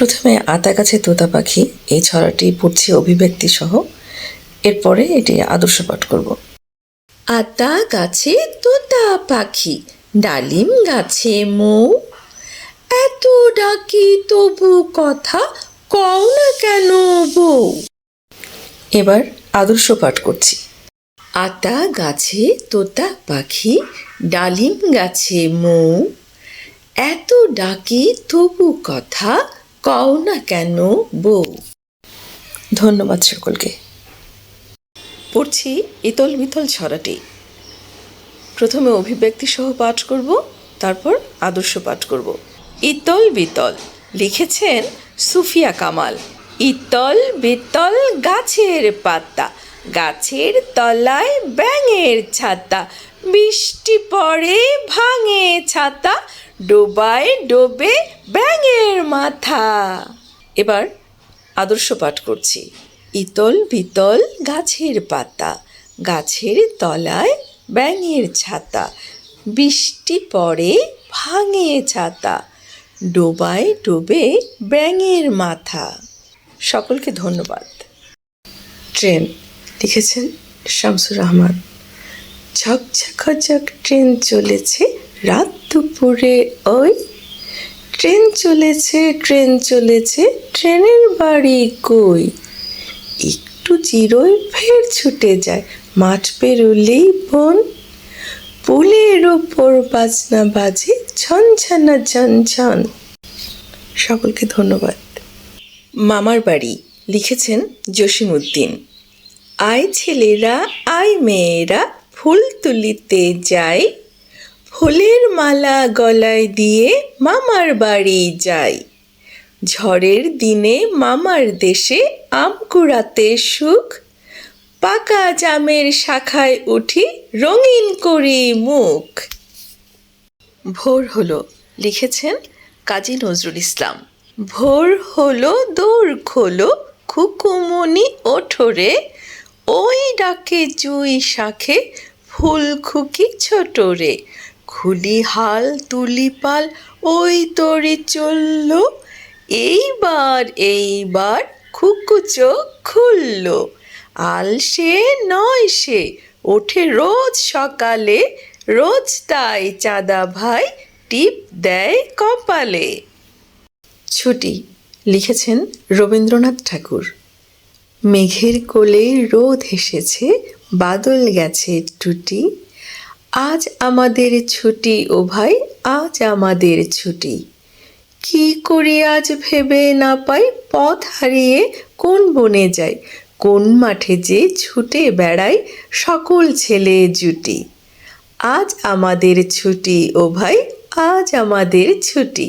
প্রথমে আতা গাছে তোতা পাখি এই ছড়াটি পড়ছি অভিব্যক্তি সহ, এরপরে এটি আদর্শ পাঠ করব। আতা গাছে তোতা পাখি, ডালিম গাছে মৌ, এত ডাকি তবু কথা কও না কেন বউ। এবার আদর্শ পাঠ করছি। আতা গাছে তোতা পাখি, ডালিম গাছে মৌ, এত ডাকি তবু কথা কও না কেন বউ। ধন্যবাদ সকলকে। পড়ছি ইতল বিতল ছড়াটি। প্রথমে অভিব্যক্তি সহ পাঠ করব, তারপর আদর্শ পাঠ করব। ইতল বিতল লিখেছেন সুফিয়া কামাল। ইতল বিতল গাছের পাতা, গাছের তলায় ব্যাঙের ছাতা, বৃষ্টি পড়ে ভাঙে ছাতা, ডোবায় ডোবে ব্যাঙের মাথা। এবার আদর্শ পাঠ করছি। ইতল বিতল গাছের পাতা, গাছের তলায় ব্যাঙের ছাতা, বৃষ্টি পড়ে ভাঙে ছাতা, ডোবায় ডোবে ব্যাঙের মাথা। সকলকে ধন্যবাদ। ট্রেন লিখেছেন শামসুর রহমান। ঝকঝক ট্রেন চলেছে রাত দুপুরে, ওই ট্রেন চলেছে ট্রেন চলেছে, ট্রেনের বাড়ি কই, একটু জিরোয় ফের ছুটে যায়, মাঠ পেরোলেই বন, পুলের ওপর বাজনা বাজে ঝনঝনা ঝনঝন। সকলকে ধন্যবাদ। মামার বাড়ি লিখেছেন জসিমউদ্দিন। আয় ছেলেরা আয় মেয়েরা ফুল তুলিতে যাই, ফুলের মালা গলায় দিয়ে মামার বাড়ি যাই, ঝড়ের দিনে মামার দেশে আম কুড়াতে সুখ, পাকা জামের শাখায় উঠি রঙিন করি মুখ। ভোর হলো লিখেছেন কাজী নজরুল ইসলাম। ভোর হলো দৌড় খোলো খুকুমনি ওঠরে, ওই ডাকে জুই শাখে ফুল খুকি ছোটরে, খুলি হাল তুলি পাল ওই তরি চলল, এইবার খুকু চোখ খুলল, আলসে নয় সে ওঠে রোজ সকালে, রোজ তাই চাঁদা ভাই টিপ দেয় কপালে। ছুটি লিখেছেন রবীন্দ্রনাথ ঠাকুর। মেঘের কোলে রোদ এসেছে, বাদল গেছে টুটি, আজ আমাদের ছুটি ও ভাই আজ আমাদের ছুটি, কি করি আজ ভেবে না পাই, পথ হারিয়ে কোন বনে যাই, কোন মাঠে যে ছুটে বেড়াই সকল ছেলে জুটি, আজ আমাদের ছুটি ও ভাই আজ আমাদের ছুটি।